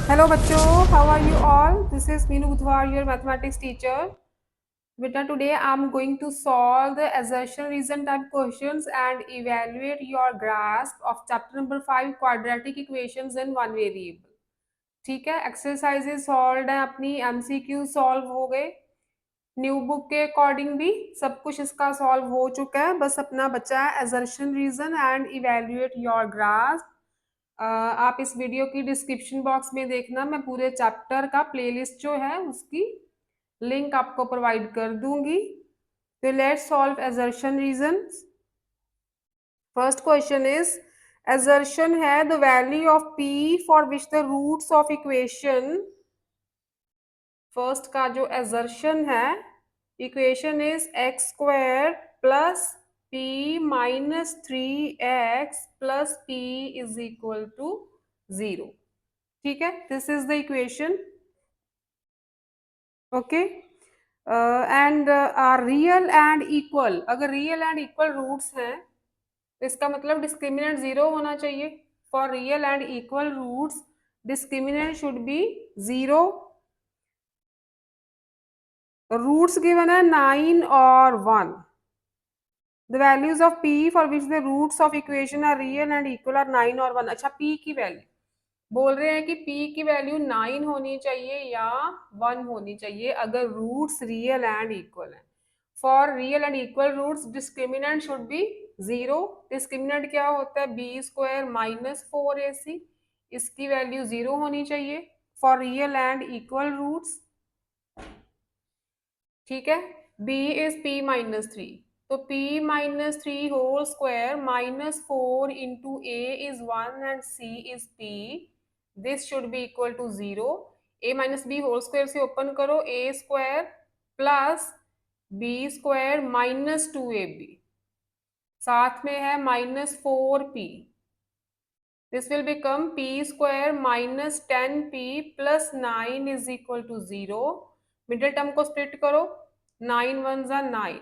Hello बच्चों, how are you all? This is Meenu Budhwar, your mathematics teacher. Beta, today I'm going to solve the assertion reason type questions and evaluate your grasp of chapter number 5 quadratic equations in one variable. ठीक है, exercises solve है अपनी, MCQ solve हो गए, new book के according भी सब कुछ इसका सॉल्व हो चुका है. बस अपना बचा है assertion reason and evaluate your grasp. आप इस वीडियो की डिस्क्रिप्शन बॉक्स में देखना, मैं पूरे चैप्टर का प्लेलिस्ट जो है उसकी लिंक आपको प्रोवाइड कर दूंगी. तो let's solve assertion reasons. First question is, assertion है the value of p for which the roots of equation. First का जो assertion है, equation is x square plus p minus three x plus p is equal to 0. ठीक है, this is the equation. Okay, and are real and equal. अगर real and equal roots हैं तो इसका मतलब डिस्क्रिमिनेंट 0 होना चाहिए. For real and equal roots discriminant should be 0. Roots given है 9 और 1. The values of p for which the roots of equation are real and equal are 9 और 1. अच्छा, p की वैल्यू बोल रहे हैं कि p की वैल्यू 9 होनी चाहिए या 1 होनी चाहिए अगर रूट्स रियल एंड इक्वल हैं. For real and equal roots discriminant should be 0. Discriminant क्या होता है? B square minus 4ac. इसकी वैल्यू 0 होनी चाहिए for real and equal roots. ठीक है, b इज p माइनस 3, तो p minus 3 whole square minus 4 into a is 1 and c is p. This should be equal to 0. a minus B whole square से open करो, a square plus b square minus 2ab, साथ में है minus 4p. This will become p square minus 10p plus 9 is equal to 0. Middle term को split करो, 9 one जा 9.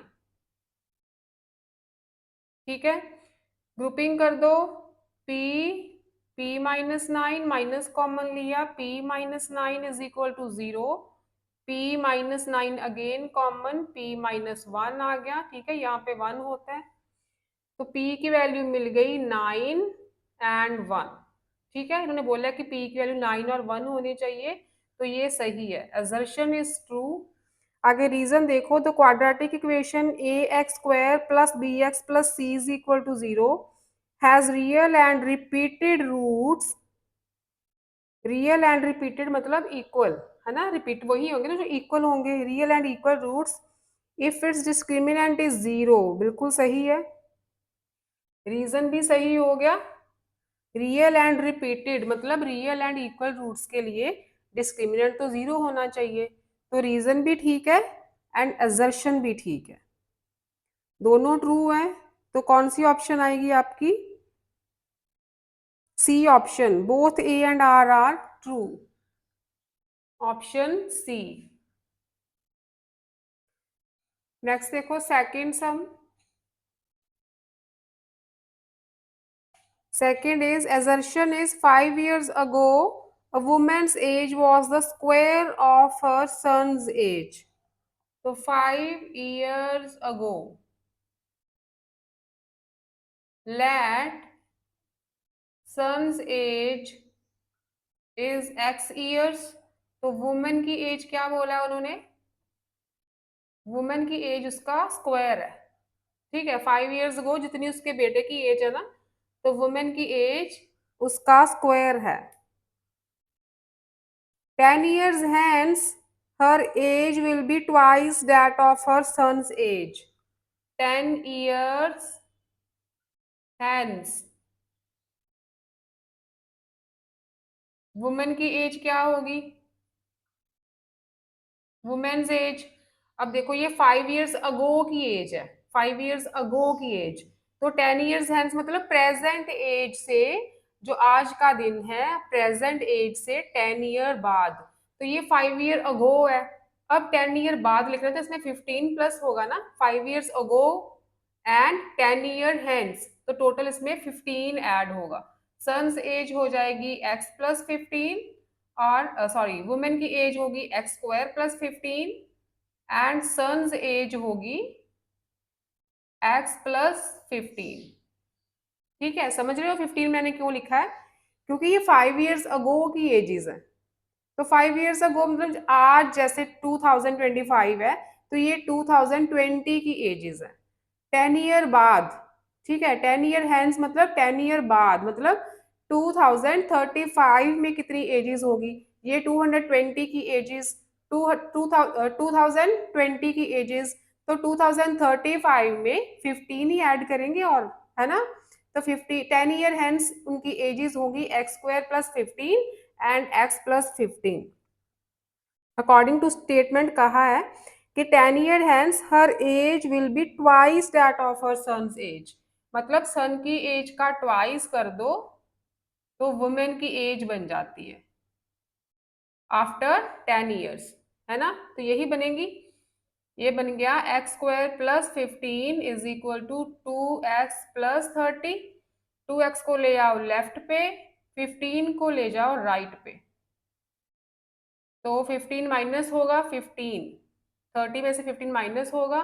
ठीक है, ग्रुपिंग कर दो, p माइनस 9 माइनस कॉमन लिया, p minus 9 is equal to 0. p minus 9 again common, p minus 1 आ गया. ठीक है, यहाँ पे 1 होता है तो p की वैल्यू मिल गई 9 एंड 1. ठीक है, इन्होंने बोला कि p की वैल्यू 9 और 1 होनी चाहिए, तो ये सही है, assertion इज ट्रू. आगे रीजन देखो, तो quadratic equation a x square plus b x plus c is equal to 0 has real and repeated roots. Real and repeated मतलब इक्वल है ना, रिपीट वही होंगे ना जो इक्वल होंगे. Real and equal roots if its discriminant is 0. बिल्कुल सही है, रीजन भी सही हो गया. रियल एंड रिपीटेड मतलब रियल एंड इक्वल रूट्स के लिए डिस्क्रिमिनेंट तो 0 होना चाहिए, तो रीजन भी ठीक है एंड assertion भी ठीक है, दोनों ट्रू है. तो कौन सी ऑप्शन आएगी आपकी? C option, both A and R true. Option C. Next देखो second sum. Second is, assertion is 5 years ago a woman's age was the square of her son's age. So 5 years ago, let son's age is x years. तो women की as क्या बोला है उन्होंने? Women की as उसका square है. ठीक है, 5 years ago जितनी उसके बेटे की एज है ना, तो वुमेन की एज उसका स्क्वायर है. 10 years hence her age will be twice that of her son's age. 10 years hence women की एज क्या होगी? वुमेन्स एज, अब देखो ये 5 years अगो की एज है, 5 years अगो की एज, तो 10 years हैंस मतलब प्रेजेंट एज से, जो आज का दिन है प्रेजेंट एज से 10 year बाद, तो ये 5 year अगो है. अब 10 year बाद लिख रहे थे, इसमें 15 प्लस होगा ना, 5 years ago and 10 year hence, तो टोटल इसमें 15 ऐड होगा. सन्स एज हो जाएगी x प्लस 15 और सॉरी वुमेन की एज होगी x square plus 15 and sons age होगी एक्स प्लस 15। ठीक है, समझ रहे हो 15 मैंने क्यों लिखा है, क्योंकि ये 5 years अगो की एजेस है। तो 5 years अगो मतलब आज जैसे 2025 है तो ये 2020 की एजेस है। 10 year बाद, ठीक है, 10 year हैंस मतलब 10 year बाद मतलब 2035 में कितनी एजेस होगी, ये 220 की एजेस, 2020 की एजेस, तो 2035 में 15 ही ऐड करेंगे और, है ना। तो 10 year हैंस उनकी एजेस होगी x square plus 15 and x plus 15। According to statement कहा है कि 10 year hence her age will be twice that of her son's age, मतलब सन की एज का ट्वाइस कर दो तो वुमेन की एज बन जाती है आफ्टर 10 years, है ना। तो यही बनेगी, ये बन गया x square plus 15 is equal to 2x plus 30। 2x को ले आओ लेफ्ट पे, 15 को ले जाओ राइट पे, तो 15 माइनस होगा 15, 30 में से 15 माइनस होगा,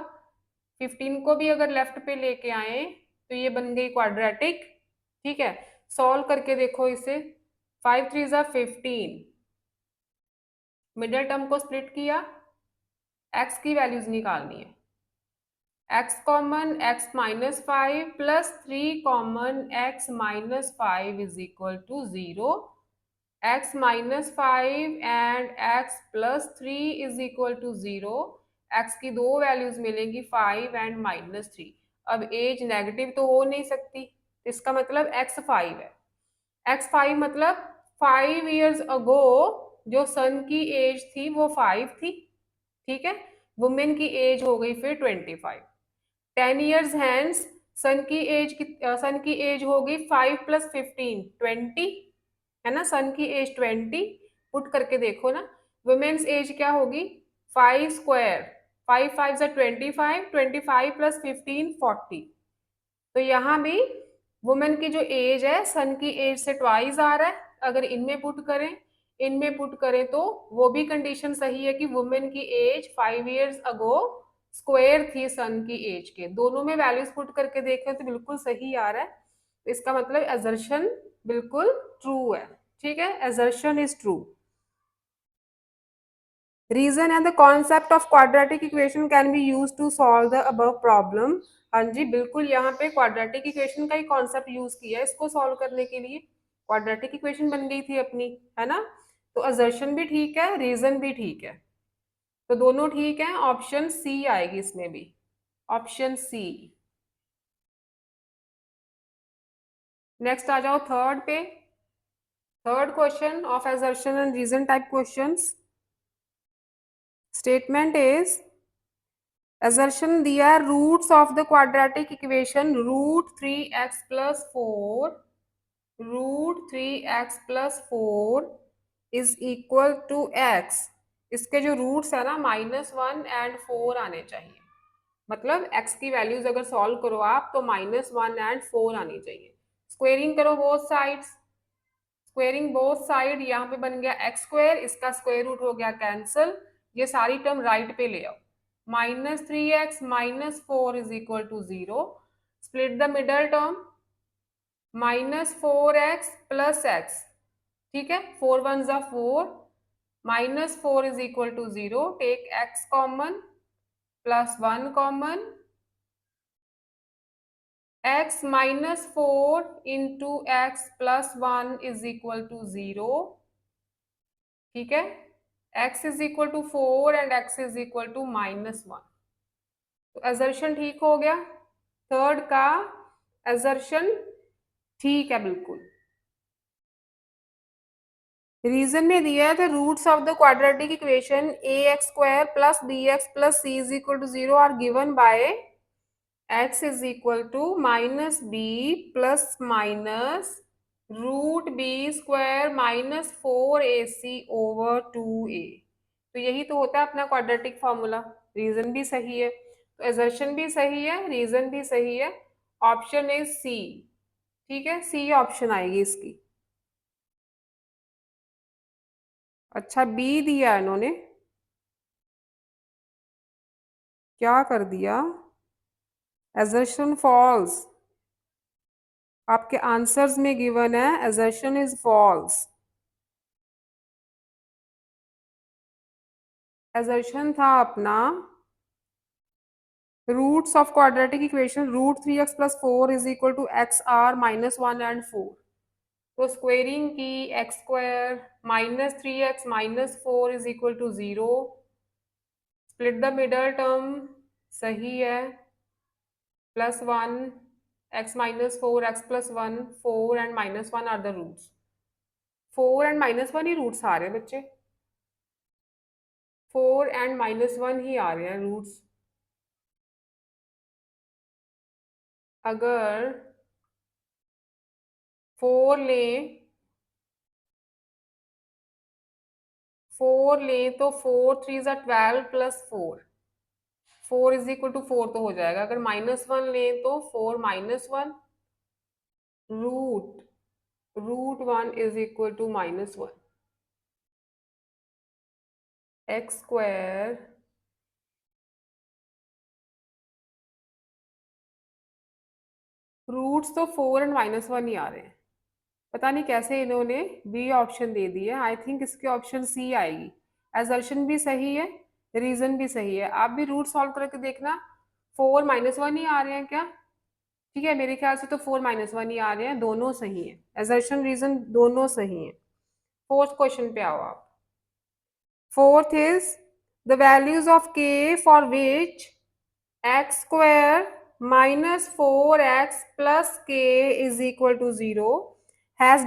15 को भी अगर लेफ्ट पे लेके आए तो ये बन गई क्वाड्रेटिक। ठीक है, सॉल्व करके देखो इसे, 5 3 ज़ा 15, मिडिल टर्म को स्प्लिट किया, x की वैल्यूज निकालनी है, x common x minus 5 plus 3 common x minus 5 is equal to 0। x minus 5 and x plus 3 is equal to 0। x की दो वैल्यूज मिलेंगी 5 एंड माइनस 3। अब एज नेगेटिव तो हो नहीं सकती, इसका मतलब x 5 है। x 5 मतलब 5 years अगो जो सन की एज थी वो 5 थी। ठीक है, वुमेन की एज हो गई फिर 25। 10 years हैंस सन की एज हो गई 5 प्लस 15 20, है ना। सन की एज 20, पुट करके देखो ना, वुमेन्स एज क्या होगी 5 स्क्वायर, 5 5 ज़ा 25, 25 प्लस 15 40। तो यहाँ भी वुमेन की जो एज है सन की एज से ट्वाइस आ रहा है, अगर इनमें पुट करें तो वो भी कंडीशन सही है कि वुमेन की एज 5 years अगो स्क्वायर थी सन की एज के। दोनों में वैल्यूज पुट करके देखें तो बिल्कुल सही आ रहा है, तो इसका मतलब असर्शन बिल्कुल ट्रू है। ठीक है, assertion is true. Reason and the concept of quadratic equation can be use to solve the above problem. हाँ जी बिल्कुल, यहाँ पे क्वाड्रेटिक इक्वेशन का ही कॉन्सेप्ट यूज किया है इसको सॉल्व करने के लिए। क्वाड्रेटिक इक्वेशन बन गई थी अपनी, है ना। तो असर्शन भी ठीक है, रीजन भी ठीक है, तो दोनों ठीक है। ऑप्शन सी आएगी इसमें भी, ऑप्शन सी। नेक्स्ट आ जाओ थर्ड पे, third question of assertion and reason type questions. Statement is assertion दिया roots of the quadratic equation root 3x plus 4, root 3x plus 4 is equal to x। इसके जो roots है ना -1 and 4 आने चाहिए, मतलब x की वैल्यूज अगर सॉल्व करो आप तो -1 एंड 4 आनी चाहिए। स्क्वेयरिंग करो both sides, squaring both side, यहाँ पे बन गया एक्स स्क्वायर, इसका स्क्वायर रूट हो गया कैंसल, ये सारी टर्म राइट पे ले आओ, -3x minus 4 is equal to 0। Split the middle term, -4x plus x, ठीक है, 4 1 ज़ा 4, -4 is equal to 0, take x common plus 1 common, x minus 4 into x plus 1 is equal to 0। ठीक है, x is equal to 4 and x is equal to -1, तो assertion ठीक हो गया। Third का असर्शन ठीक है बिल्कुल। रीजन में दिया है the roots of the quadratic equation a x square plus b x plus c is equal to 0 are given by x is equal to minus B plus minus root b square -4ac/2a। तो यही तो होता है अपना quadratic formula. Reason भी सही है, तो असर्शन भी सही है, रीजन भी सही है। ऑप्शन इज सी, ठीक है, सी ऑप्शन आएगी इसकी। अच्छा बी दिया इन्होंने, क्या कर दिया, assertion false। आपके आंसर्स में गिवन है assertion इज false। assertion था अपना roots of quadratic equation √3x+4 is equal to XR-1 and 4। तो स्क्वेयरिंग की x² -3x-4 is equal to 0। Split the middle term, सही है, +1 x-4 x+1 4 and -1 are the roots. 4 and -1 ही roots आ रहे हैं बच्चे, 4 and -1 ही आ रहे हैं रूट्स। अगर 4 लें, 4 लें तो 4 3 12 +4, 4 इज इक्वल टू 4 तो हो जाएगा। अगर -1 लें तो 4 -1 √1 is equal to -1 x²। Roots तो 4 and -1 ही आ रहे हैं, पता नहीं कैसे इन्होंने बी ऑप्शन दे दिया। आई थिंक इसके ऑप्शन सी आएगी। एजर्शन भी सही है, रीजन भी सही है। आप भी रूट सॉल्व करके देखना, 4 -1 ही आ रहे हैं क्या? ठीक है, मेरे ख्याल से तो 4 -1 ही आ रहे हैं, दोनों सही है, एजर्शन रीजन दोनों सही है। फोर्थ क्वेश्चन पे आओ आप। Fourth is the values of K for which x² -4x plus k is equal to 0 has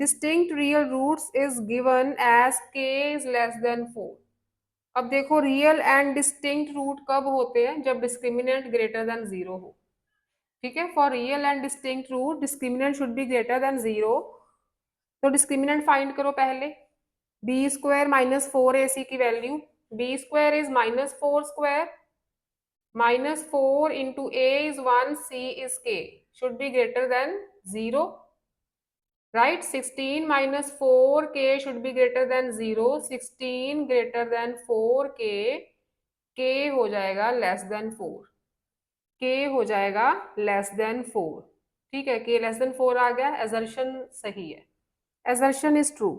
distinct real roots is given as k is less than 4। अब देखो रियल एंड डिस्टिंक्ट रूट कब होते हैं? जब discriminant greater than 0 हो। ठीक है, for real and distinct root discriminant should be greater than 0। तो डिस्क्रिमिनेंट फाइंड करो पहले। b² -4ac की value, b² is -4² -4 into a is 1, c is k, should be greater than 0, right? 16 -4k should be greater than 0, 16 greater than 4k, k हो जाएगा less than 4, k हो जाएगा less than 4। ठीक है, k less than 4 आ गया, assertion सही है, assertion is true.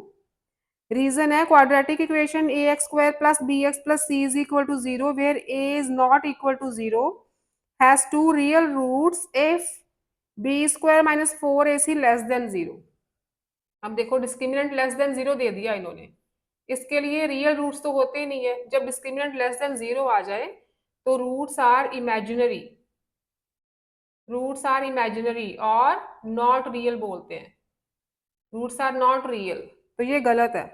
Reason है quadratic equation ax² + bx + c is equal to 0 where a is not equal to 0 has two real roots if b² -4ac less than 0। अब देखो discriminant less than 0 दे दिया इन्होंने, इसके लिए real roots तो होते ही नहीं है। जब डिस्क्रिमिनेंट लेस देन 0 आ जाए तो roots are imaginary, roots are imaginary और नॉट रियल बोलते हैं, रूट्स आर नॉट रियल। तो ये गलत है,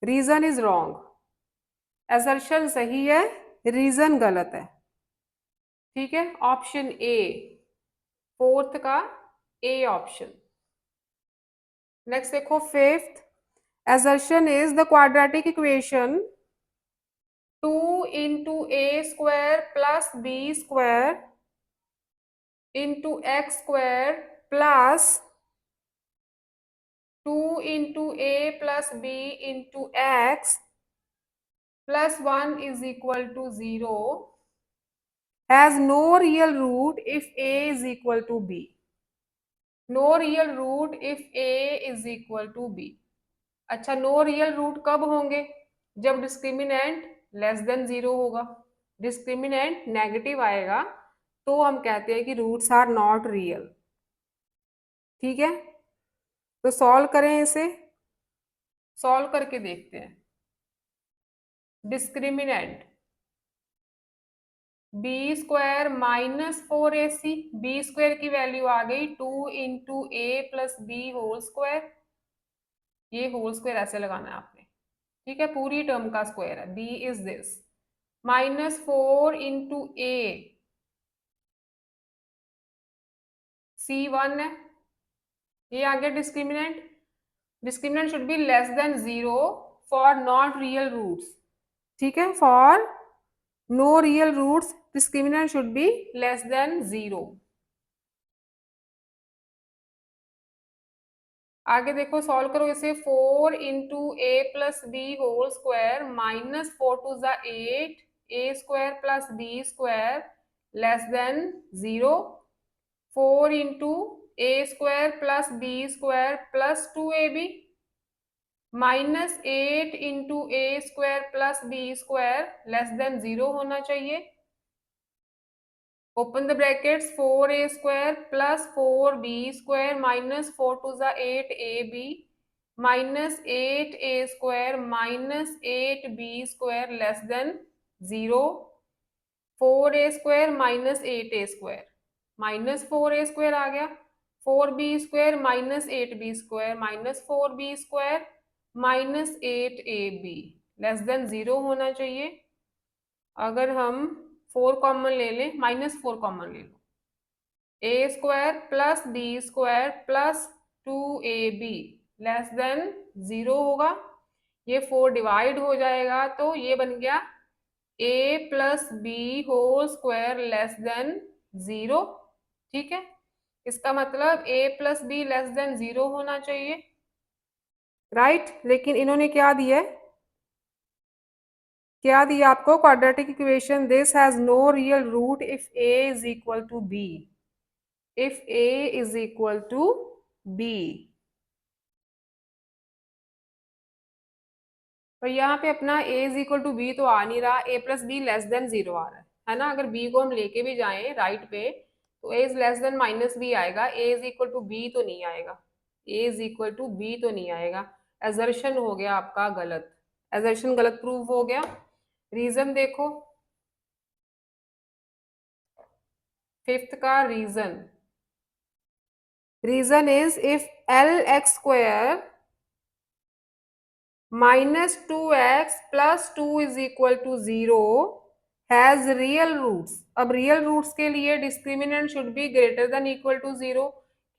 रीजन इज रॉन्ग, असर्शन सही है, रीजन गलत है। ठीक है, ऑप्शन ए, फोर्थ का ए ऑप्शन। नेक्स्ट देखो fifth, assertion is the quadratic equation 2 into a² plus b² into x² plus 2 into a plus b into x plus 1 is equal to 0 has no real root if a is equal to b। no real root if a is equal to b। अच्छा, no real root कब होंगे? जब discriminant less than 0 होगा, discriminant negative आएगा तो हम कहते हैं कि रूट्स आर नॉट रियल। ठीक है, तो सॉल्व करें, इसे सॉल्व करके देखते हैं। डिस्क्रिमिनेंट b² -4ac, b² की वैल्यू आ गई 2 into a plus b whole square, ये होल स्क्वायर ऐसे लगाना है आपने। ठीक है, पूरी टर्म का स्क्वायर है, b is this -4 into a, c1 है, ये आ गया discriminant. Discriminant should be less than 0 for not real roots. ठीक है, for no real roots discriminant should be less than 0। आगे देखो, सॉल्व करो इसे। 4 into A plus B whole square minus 4 two ज़ा 8 A square plus B square less than 0। 4 into A square plus B square plus 2ab minus 8 into A square plus B square less than 0 होना चाहिए। Open the brackets, 4a square plus 4b square minus 4 two ज़ा 8ab minus 8a square minus 8b square less than 0। 4a square minus 8a square minus 4a square आ गया। 4b square minus 8b square minus 4b square minus 8ab less than 0 होना चाहिए। अगर हम 4 common ले लें, minus 4 common ले लो, A square plus B square plus 2ab less than 0 होगा। ये 4 डिवाइड हो जाएगा तो ये बन गया A plus B whole square less than 0। ठीक है, इसका मतलब A plus B less than 0 होना चाहिए, राइट। लेकिन इन्होंने क्या दिया है, क्या दिया आपको? Quadratic equation this has no real root if a is equal to b, if a is equal to b. तो यहाँ पे अपना a is equal to b तो आ नहीं रहा, a plus B less than 0 आ रहा है ना। अगर b को हम लेके भी जाएं राइट पे तो a is less than minus b आएगा, a is equal to b तो नहीं आएगा, a is equal to b तो नहीं आएगा। एजर्शन हो गया आपका गलत, एजर्शन गलत प्रूव हो गया। रीजन देखो, फिफ्थ का reason, reason is if L x square minus 2x plus 2 is equal to 0 has real roots. अब रियल रूट्स के लिए discriminant should be greater than equal to 0,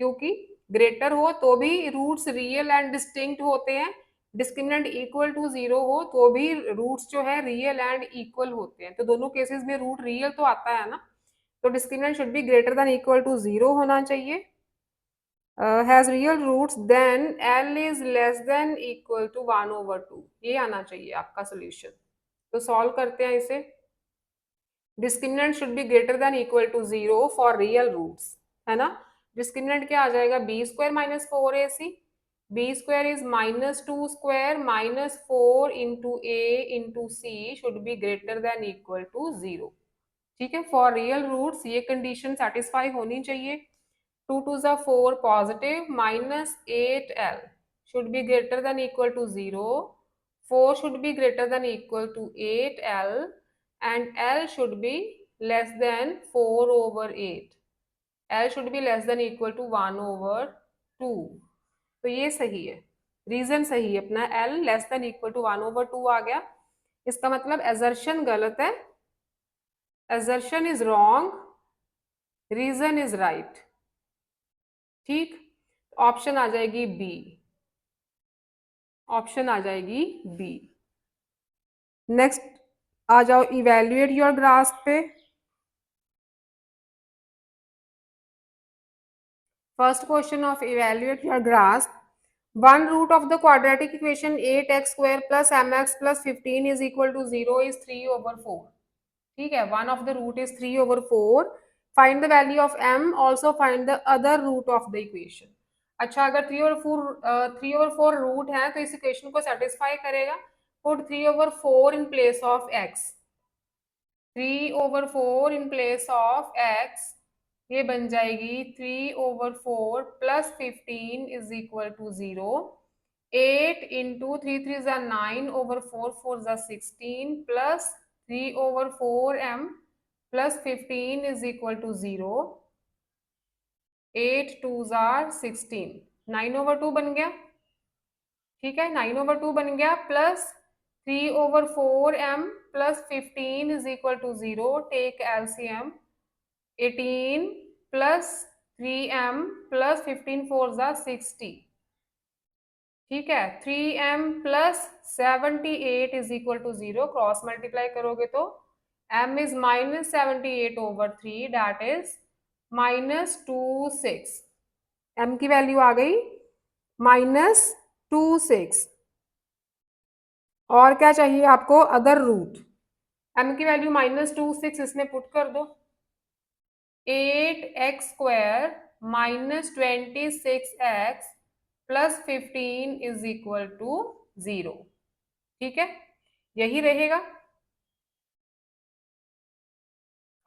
क्योंकि ग्रेटर हो तो भी रूट्स रियल एंड डिस्टिंक्ट होते हैं, डिस्क्रिमिनेंट इक्वल टू 0 हो तो भी रूट्स जो है रियल एंड इक्वल होते हैं। तो दोनों केसेस में रूट रियल तो आता है ना, तो discriminant should be greater than equal to 0 होना चाहिए। has real roots, then L is less than equal to 1/2, ये आना चाहिए आपका सोल्यूशन। तो सॉल्व करते हैं इसे। Discriminant should be greater than equal to 0 for real roots, है ना। डिस्क्रिमिनेंट क्या आ जाएगा? B square minus 4ac, b square is minus 2 square minus 4 into A into c should be greater than equal to 0। ठीक है, for real roots ये condition satisfy होनी चाहिए। 2 to the 4 positive minus 8l should be greater than equal to 0. 4 should be greater than equal to 8l and l should be less than 4/8. l should be less than equal to 1/2। तो ये सही है, reason सही है अपना, l less than equal to 1/2 आ गया। इसका मतलब एजर्शन गलत है, assertion is wrong, reason is right. ठीक, ऑप्शन आ जाएगी बी, ऑप्शन आ जाएगी बी। नेक्स्ट आ जाओ इवेल्युएट योर ग्रास्प पे। First question of evaluate your grasp, one root of the quadratic equation 8x square plus mx plus 15 is equal to 0 is 3/4। ठीक है, one of the root is 3/4। Find the value of m, also find the other root of the equation. अच्छा, अगर 3/4 root है तो इस equation को satisfy करेगा। Put 3/4 in place of x, 3/4 in place of x, ये बन जाएगी 3/4 plus 15 is equal to 0। 8 into 3 3 9/4 4 16 plus 3/4m plus 15 is equal to 0। 8 2 16, 9/2 बन गया। ठीक है, 9/2 बन गया plus 3/4m plus 15 is equal to 0। Take LCM, 18 plus 3m plus 15 4 60। ठीक है, 3m plus 78 is equal to 0, cross multiply करोगे तो m is minus 78/3 that is -26। m की वैल्यू आ गई -2 6 और क्या चाहिए आपको, अदर रूट। m की वैल्यू -2 6 इसमें पुट कर दो। 8x² -26x plus 15 is equal to 0। ठीक है, यही रहेगा।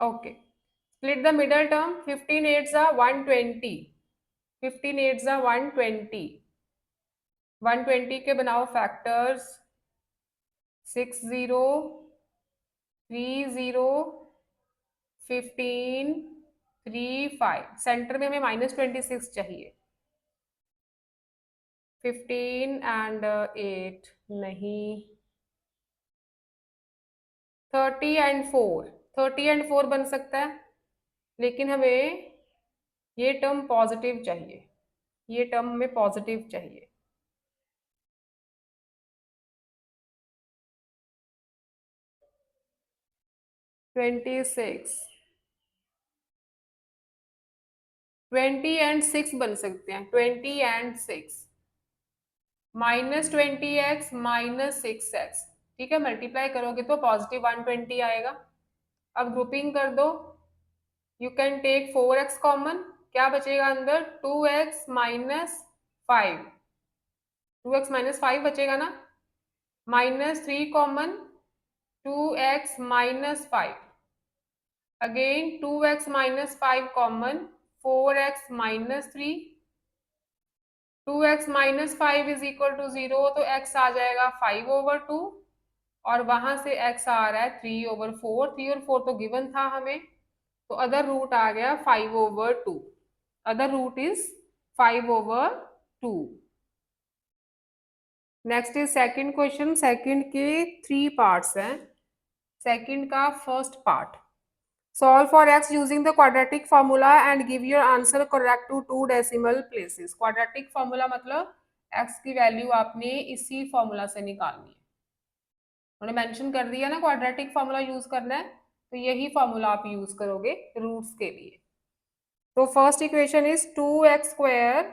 Okay, split the middle term. 15 8 जा 120, 15 8 जा 120, 120 के बनाओ फैक्टर्स 6 0 3 0 15 3 5। सेंटर में हमें -26 चाहिए। 15 एंड 8 नहीं, 30 एंड 4, 30 एंड 4 बन सकता है, लेकिन हमें ये टर्म पॉजिटिव चाहिए, ये टर्म हमें पॉजिटिव चाहिए। (26) 20 एंड 6 बन सकते हैं, 20 एंड 6, -20x -6x। ठीक है, मल्टीप्लाई करोगे तो पॉजिटिव 120 आएगा। अब ग्रुपिंग कर दो। You can take 4x common, क्या बचेगा अंदर, 2x -5, 2x -5 बचेगा ना। -3 common, 2x -5, again 2x -5 common, 4x -3, 2x -5 is equal to 0, तो x आ जाएगा 5/2 और वहां से x आ रहा है 3/4। 3 और 4 तो गिवन था हमें, तो अदर रूट आ गया 5/2। Other root is 5/2। Next is second question. Second के 3 पार्ट्स हैं। सेकंड का first part, solve for x using the quadratic formula and give your answer correct to 2 decimal places. Quadratic formula मतलब x की value आपने इसी formula से निकालनी है। उन्होंने मेंशन कर दिया ना क्वाड्रेटिक फॉर्मूला यूज करना है, तो यही फॉर्मूला आप यूज करोगे रूट्स के लिए। तो first equation is 2x²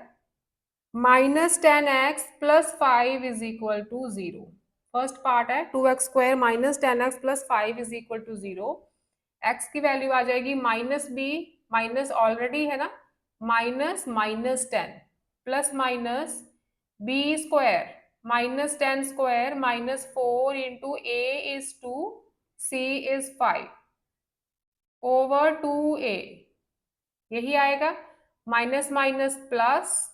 -10x plus 5 is equal to 0। First part है 2x² -10x plus 5 is equal to 0। x की वैल्यू आ जाएगी -b, माइनस ऑलरेडी है ना, -10 plus minus b² -10² -4 into a is 2, c is 5 over 2a, यही आएगा। Minus minus plus,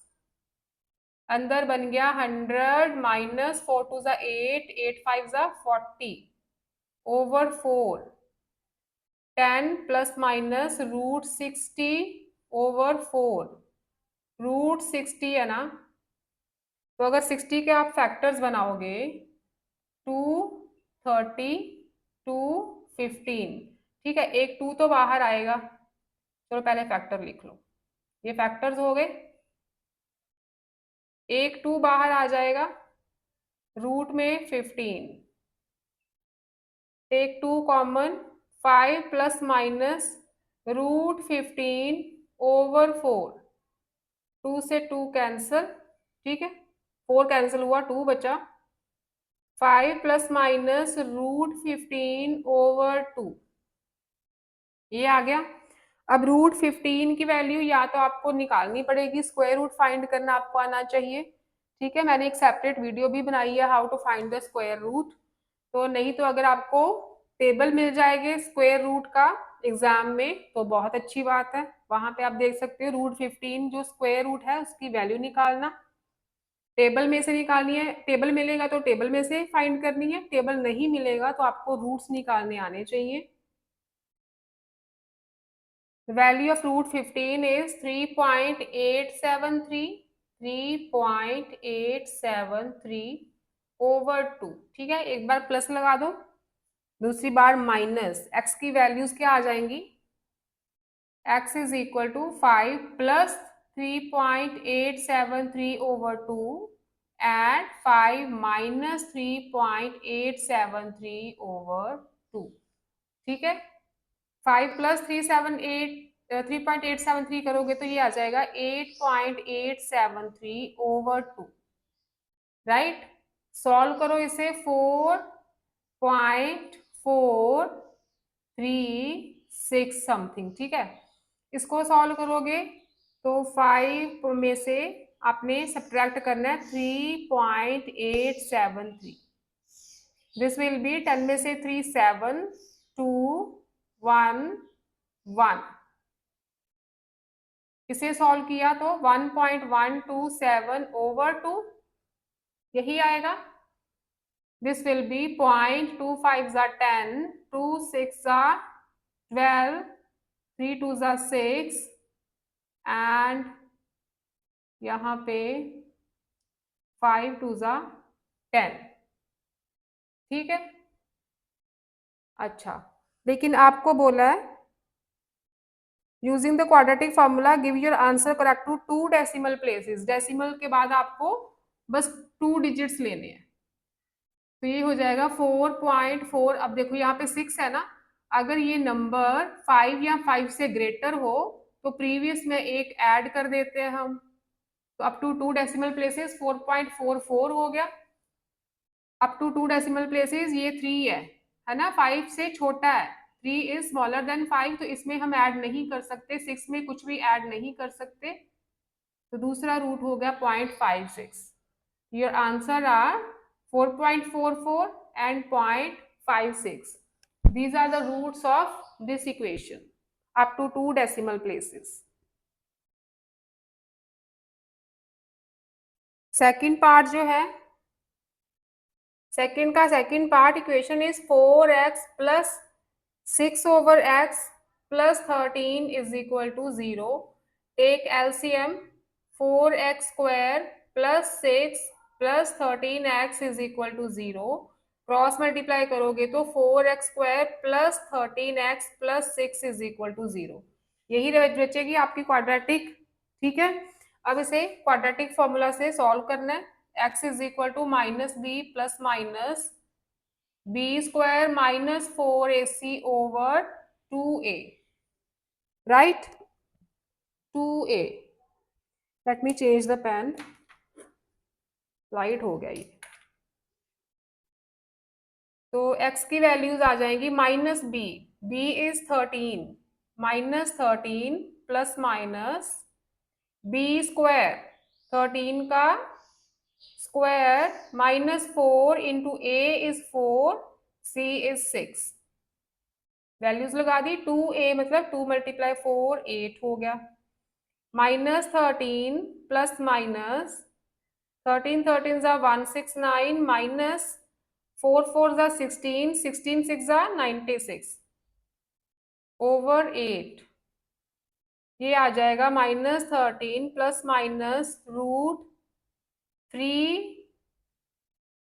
अंदर बन गया 100 -4 2 जा 8, 8 5 जा 40 ओवर 4, 10 प्लस माइनस √60 ओवर 4। √60 है ना, तो अगर 60 के आप फैक्टर्स बनाओगे 2 30 2 15, ठीक है, एक 2 तो बाहर आएगा। चलो पहले फैक्टर लिख लो, ये फैक्टर्स हो गए। एक 2 बाहर आ जाएगा, रूट में 15, take 2 common, 5 plus minus √15 over 4, 2 से 2 कैंसल, ठीक है, 4 कैंसिल हुआ, 2 बचा, 5 प्लस माइनस √15 ओवर 2, ये आ गया। अब √15 की वैल्यू या तो आपको निकालनी पड़ेगी, स्क्वायर रूट फाइंड करना आपको आना चाहिए। ठीक है, मैंने एक सेपरेट वीडियो भी बनाई है how to find the square root. तो नहीं तो अगर आपको टेबल मिल जाएंगे स्क्वायर रूट का एग्जाम में तो बहुत अच्छी बात है, वहां पे आप देख सकते हो √15 जो स्क्वायर रूट है उसकी वैल्यू निकालना, टेबल में से निकालनी है। टेबल मिलेगा तो टेबल में से फाइंड करनी है, टेबल नहीं मिलेगा तो आपको रूट्स निकालने आने चाहिए। The value of √15 is 3.873, 3.873 over 2। ठीक है, एक बार प्लस लगा दो, दूसरी बार माइनस। x की वैल्यूज क्या आ जाएंगी, x is equal to 5 plus 3.873 over 2 and 5 minus 3.873 over 2। ठीक है, 5 प्लस 3.873 करोगे तो ये आ जाएगा 8.873 ओवर 2, राइट। सॉल्व करो इसे, 4.436 समथिंग, ठीक है। इसको सॉल्व करोगे तो 5 में से आपने सब्ट्रैक्ट करना है 3.873। दिस विल बी 10 में से 3 7 2 1 1। इसे सॉल्व किया तो 1.127 ओवर 2 यही आएगा। दिस विल बी 0.25 10, 2 6 12, 3 2 6 एंड यहाँ पे 5 2 10, ठीक है। अच्छा, लेकिन आपको बोला है using the quadratic formula give your answer correct to 2 decimal places. Decimal के बाद आपको बस 2 डिजिट्स लेने हैं, तो ये हो जाएगा 4.4। अब देखो यहाँ पे 6 है ना, अगर ये नंबर 5 या 5 से ग्रेटर हो तो प्रीवियस में एक ऐड कर देते हैं हम, तो अप टू 2 डेसिमल प्लेसेस 4.44 हो गया। अप टू 2 डेसिमल प्लेसेस ये 3 है ना, 5 से छोटा है, 3 इज स्मॉलर देन 5, तो इसमें हम ऐड नहीं कर सकते, 6 में कुछ भी ऐड नहीं कर सकते, तो दूसरा रूट हो गया 0.56। Your answer are 4.44 and 0.56. These are the roots of this equation up to 2 decimal places. Second part जो है, सेकेंड का second part equation is 4x plus 6 over x plus 13 is equal to 0। Take LCM, 4x square plus 6 plus 13x is equal to 0। Cross multiply करोगे तो 4x square plus 13x plus 6 is equal to 0। यही बचेगी आपकी quadratic, ठीक है। अब इसे quadratic formula से सॉल्व करना है। x is equal to minus B plus minus B square minus 4ac over 2a, right, 2a। Let me change the pen, light हो गया ये। तो x की वैल्यूज आ जाएंगी minus B, b is 13, minus 13 plus minus B square, 13 का square minus 4 into A is 4, c is 6। Values लगा दी, 2a मतलब 2 मल्टीप्लाई 4 8 हो गया, माइनस 13 प्लस माइनस 13 13 जा 169 माइनस 4 4 जा 16, 16 6 जा 96 ओवर 8। ये आ जाएगा माइनस 13 प्लस माइनस रूट 3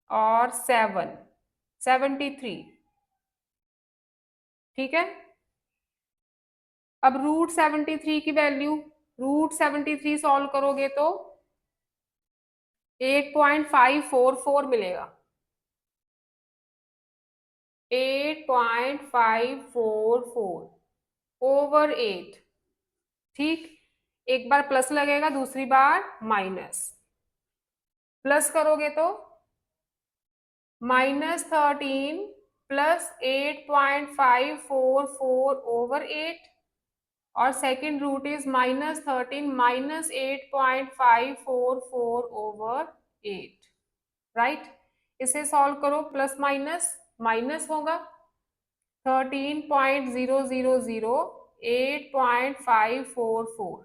और 7, 73, ठीक है। अब रूट 73 की वैल्यू, रूट 73 सॉल्व करोगे तो 8.544 मिलेगा, 8.544 ओवर 8, ठीक। एक बार प्लस लगेगा, दूसरी बार माइनस। प्लस करोगे तो माइनस 13 प्लस 8.544 ओवर 8, और second root is minus 13 minus 8.544 over 8, right. इसे सॉल्व करो, प्लस माइनस माइनस होगा, 13.000 8.544,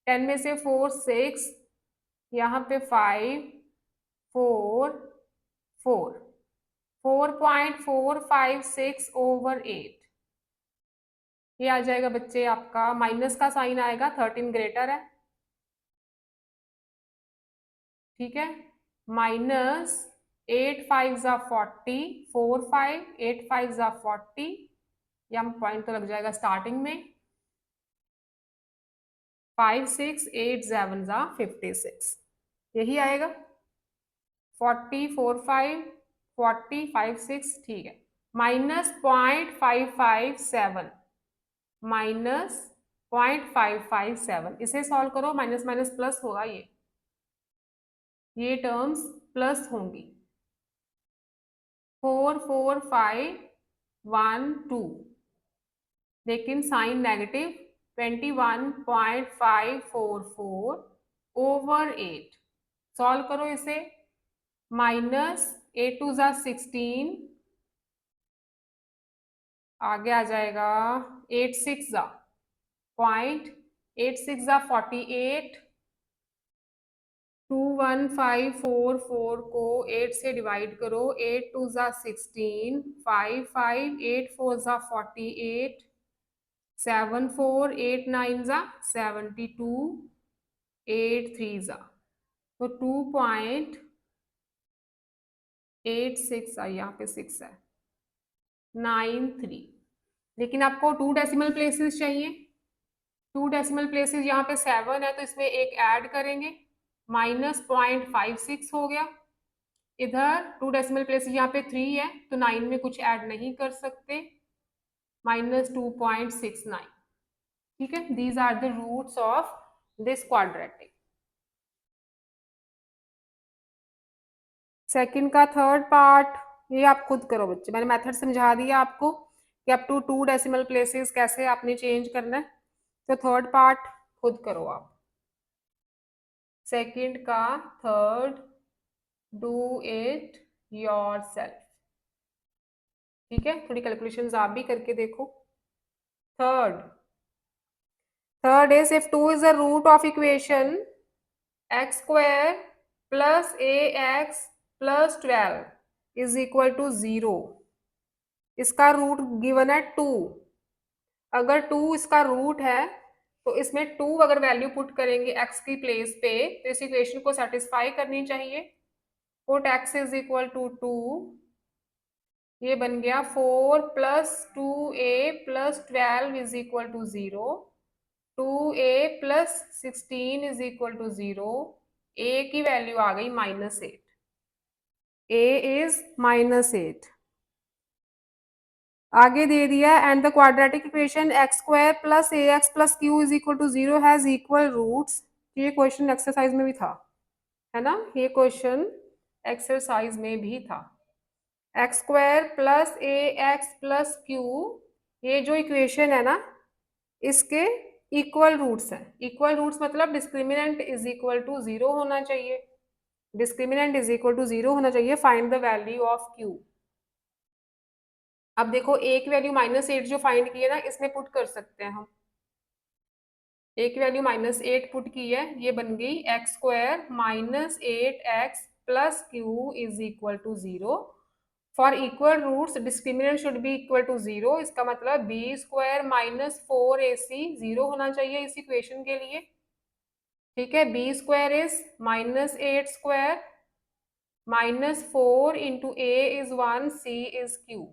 10 में से 4 6, यहाँ पे 5 4 4, 4.456 ओवर 8। ये आ जाएगा बच्चे आपका, माइनस का साइन आएगा, 13 ग्रेटर है, ठीक है। माइनस 8 5 जा 40, 4 5 8 5 जा 40, यहाँ पॉइंट तो लग जाएगा स्टार्टिंग में, 5 6 8 7 जा 56, यही आएगा 40 4 5 40 5 6, ठीक है। Minus 0.557 minus 0.557। इसे सॉल्व करो, माइनस माइनस प्लस होगा, ये टर्म्स प्लस होंगी। 44512, लेकिन साइन नेगेटिव। 21.544/8। सॉल्व करो इसे, माइनस 8 2 16, आगे आ जाएगा 8 6 0.86 21544 को 8 से डिवाइड करो। 8 2 16, 55, 8 4 48, 7 4, 8 9 72, 8 3 तो 2.86 यहाँ पे 6 है, 93। लेकिन आपको 2 डेसिमल प्लेसेस चाहिए। 2 डेसिमल प्लेसेस यहाँ पे 7 है, तो इसमें एक ऐड करेंगे, माइनस 0.56 हो गया। इधर 2 डेसिमल प्लेसेस यहाँ पे 3 है, तो 9 में कुछ ऐड नहीं कर सकते, माइनस 2.69। ठीक है, these are the roots of this quadratic. Second का थर्ड पार्ट ये आप खुद करो बच्चे, मैंने मेथड समझा दिया आपको कि अप टू 2 डेसिमल प्लेसेस कैसे आपने चेंज करना है। तो थर्ड पार्ट खुद करो आप। सेकंड का थर्ड, डू इट योरसेल्फ। ठीक है, थोड़ी कैलकुलेशंस आप भी करके देखो। Third is if 2 is the root of equation x² plus ax plus 12 is equal to 0। इसका रूट गिवन है 2। अगर 2 इसका रूट है तो इसमें 2 अगर वैल्यू पुट करेंगे x की प्लेस पे, तो इस इक्वेशन को सेटिस्फाई करनी चाहिए। Put x is equal to 2, ये बन गया 4 plus 2a plus 12 is equal to 0। 2a plus 16 is equal to 0। a की वैल्यू आ गई -8। a is -8। आगे दे दिया and the quadratic equation x² plus ax plus Q is equal to 0 has equal roots. ये क्वेश्चन एक्सरसाइज में भी था, है ना, ये क्वेश्चन एक्सरसाइज में भी था। x² plus ax plus Q, ये जो इक्वेशन है ना, इसके इक्वल रूट्स हैं। इक्वल रूट्स मतलब डिस्क्रिमिनेंट इज इक्वल टू 0 होना चाहिए। डिस्क्रिमिनेंट इज इक्वल टू 0 होना चाहिए। Find the value of q। अब देखो a की वैल्यू -8 जो फाइंड की है ना, इसमें पुट कर सकते हैं हम। a की वैल्यू -8 पुट की है, ये बन गई x² minus 8x plus Q is equal to 0। For equal roots discriminant should be equal to 0। इसका मतलब b² माइनस 4ac 0 होना चाहिए इस इक्वेशन के लिए। ठीक है, b² is -8² minus 4 into a is 1, c is q।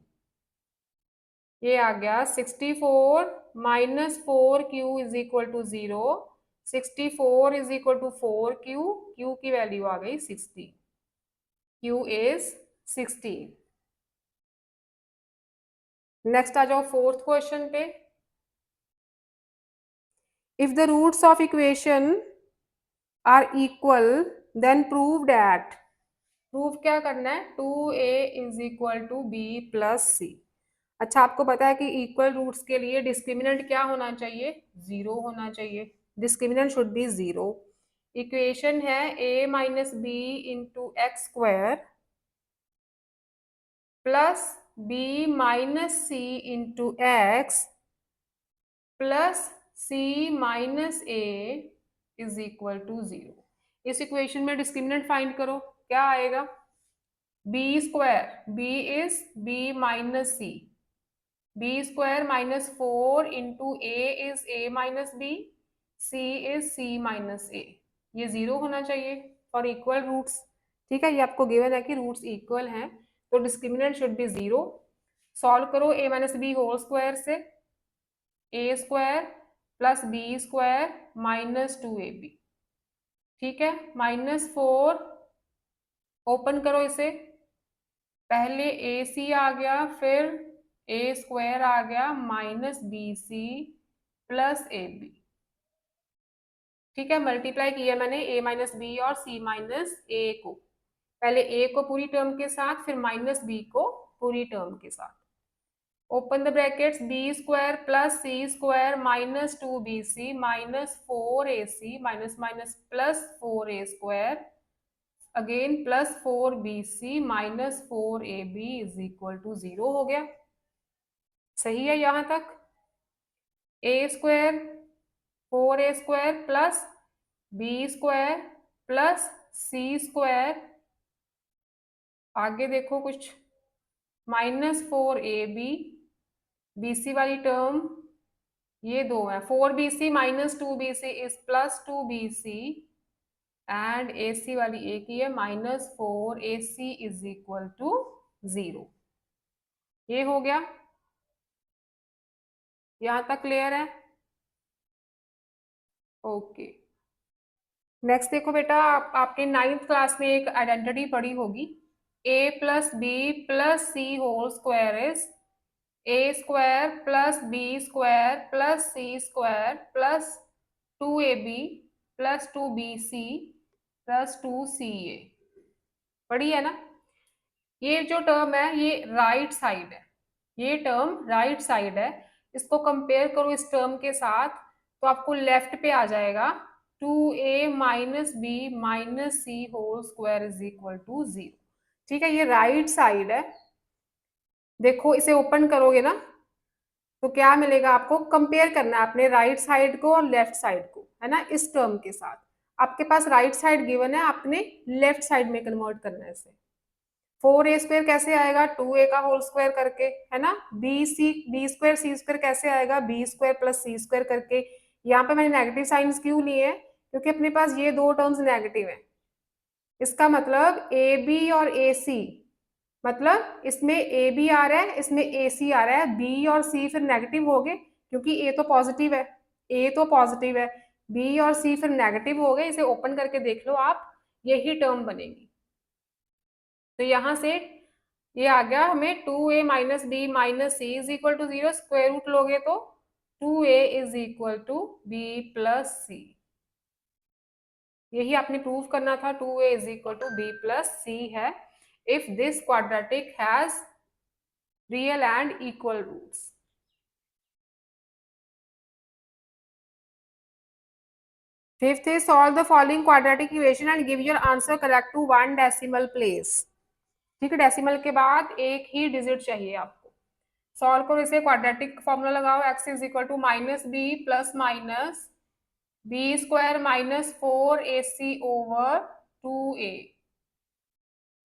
ये आ गया 64 minus 4q is equal to 0। 64 is equal to 4q, q की वैल्यू आ गई 60। q is 60। नेक्स्ट आ जाओ फोर्थ क्वेश्चन पे। If the roots of equation are equal then prove that. Prove क्या करना है, 2a is equal to b plus c। अच्छा, आपको पता है कि इक्वल रूट्स के लिए डिस्क्रिमिनेंट क्या होना चाहिए, 0 होना चाहिए। Discriminant should be 0। इक्वेशन है a minus B into x² plus b minus C into x plus c minus a is equal to 0। इस इक्वेशन में डिस्क्रिमिनेंट फाइंड करो, क्या आएगा, b² b is b minus C, b² minus 4 into a is a minus b, c is c minus a। ये 0 होना चाहिए for equal roots. ठीक है, ये आपको गिवन है कि रूट्स इक्वल हैं, तो डिस्क्रिमिनेंट शुड बी 0। सॉल्व करो a minus B whole square से, a² plus b² minus 2ab। ठीक है, -4 ओपन करो इसे, पहले ac आ गया, फिर a² आ गया minus bc plus A B. ठीक है, मल्टीप्लाई किया मैंने a माइनस बी और c माइनस ए को, पहले a को पूरी टर्म के साथ, फिर माइनस b को पूरी टर्म के साथ। Open the brackets, B square plus C square minus 2bc minus 4ac minus minus plus 4a square again plus 4bc minus 4ab is equal to 0 हो गया। सही है यहां तक? a square 4a square plus b square plus c square, आगे देखो कुछ, minus 4ab, bc वाली टर्म ये दो है, 4bc minus 2bc is plus 2bc and ac वाली एक ही है, minus 4ac is equal to 0। ये हो गया, यहां तक क्लियर है? ओके। नेक्स्ट देखो बेटा, आपने 9th क्लास में एक आइडेंटिटी पढ़ी होगी, a plus B plus C whole square is a square plus B square plus C square plus 2ab plus 2bc plus 2ca। पढ़ी है ना? ये जो टर्म है ये राइट साइड है, ये टर्म राइट साइड है। इसको कंपेयर करो इस टर्म के साथ तो आपको लेफ्ट पे आ जाएगा 2a minus B minus C whole square is equal to 0। ठीक है, ये राइट साइड है। देखो इसे ओपन करोगे ना तो क्या मिलेगा आपको, कंपेयर करना है अपने राइट साइड को और लेफ्ट साइड को, है ना, इस टर्म के साथ। आपके पास राइट साइड गिवन है, आपने लेफ्ट साइड में कन्वर्ट करना है इसे। 4a स्क्वायर कैसे आएगा, 2a का होल स्क्वायर करके, है ना। बी स्क्वायर सी स्क्वायर कैसे आएगा, B square plus C square करके। यहाँ पे मैंने नेगेटिव साइंस क्यों लिए हैं, क्योंकि अपने पास ये दो टर्म्स नेगेटिव है। इसका मतलब ए बी और ए सी, मतलब इसमें ए बी आ रहा है, इसमें ए सी आ रहा है, बी और सी फिर नेगेटिव हो गए क्योंकि ए तो पॉजिटिव है, ए तो पॉजिटिव है, बी और सी फिर नेगेटिव हो गए। इसे ओपन करके देख लो आप, यही टर्म बनेगी। तो यहां से ये आ गया हमें 2a minus B minus C is equal to 0, square root लोगे तो 2a is equal to B plus C. यही आपने प्रूव करना था, 2a is equal to B plus C है if this quadratic has real and equal roots. Fifth is solve the following quadratic equation and give your answer correct to 1 decimal place। ठीक है, decimal के बाद एक ही digit चाहिए आपको। Solve करो इसे, क्वाड्रेटिक फॉर्मूला लगाओ, x is equal to minus B plus minus B square minus 4ac over 2a।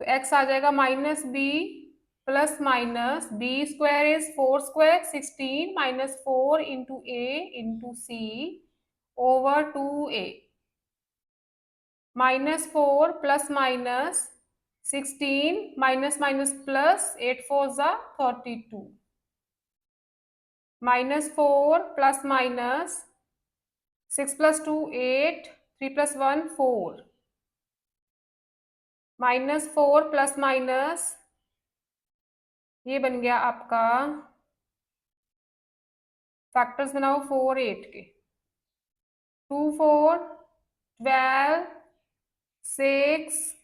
तो x आ जाएगा minus B plus minus B square is 4 square 16 minus 4 into A into C over 2a minus 4 plus minus 16 minus minus plus 8 4 जा 32 minus 4 plus minus 6 plus 2 8 3 plus 1 4 minus 4 plus minus ये बन गया आपका, factors बनाओ 4 8 के, 2 4 12 6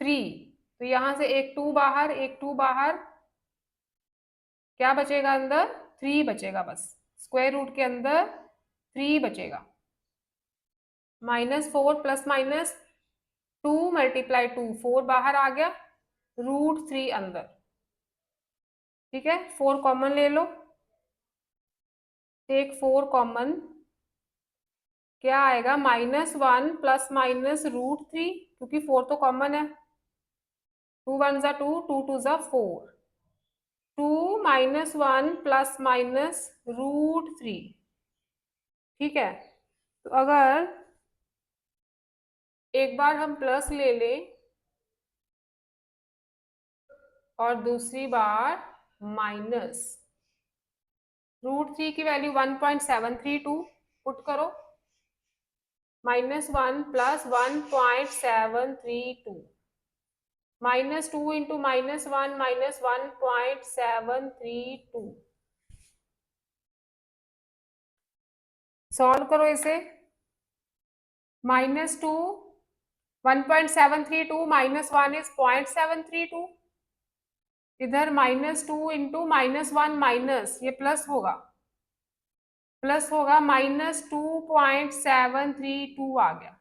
3। तो यहां से एक 2 बाहर, एक 2 बाहर, क्या बचेगा अंदर, 3 बचेगा बस, स्क्वायर रूट के अंदर 3 बचेगा। माइनस 4 प्लस माइनस 2 मल्टीप्लाई 2 4 बाहर आ गया, रूट 3 अंदर। ठीक है, 4 कॉमन ले लो, टेक 4 कॉमन, क्या आएगा, माइनस 1 प्लस माइनस रूट 3, क्योंकि 4 तो कॉमन है, 2 1 जा 2 2 2 जा 4, 2 माइनस 1 प्लस माइनस रूट 3। ठीक है, तो अगर एक बार हम प्लस ले लें और दूसरी बार माइनस, रूट 3 की वैल्यू 1.732 पुट करो, minus 1 plus 1.732 minus 2 into minus 1 minus 1.732 solve करो इसे। -2 1.732 -1 इज 0.732। इधर -2 इंटू -1 माइनस ये प्लस होगा -2.732 आ गया।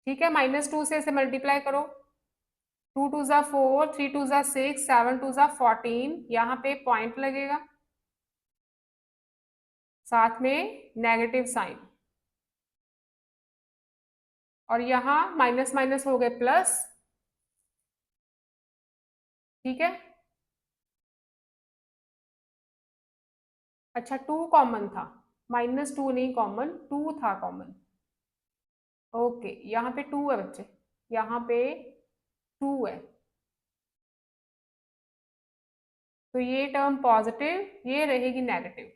ठीक है, -2 से इसे मल्टीप्लाई करो। 2 2 ज़ा 4, 3 2 ज़ा 6, 7 2 ज़ा 14, यहाँ पे पॉइंट लगेगा, साथ में नेगेटिव साइन, और यहाँ माइनस माइनस हो गए प्लस। ठीक है, अच्छा 2 कॉमन था, -2 नहीं कॉमन, 2 था कॉमन। ओके, यहाँ पे 2 है बच्चे, यहाँ पे 2 है, तो ये टर्म पॉजिटिव, ये रहेगी नेगेटिव।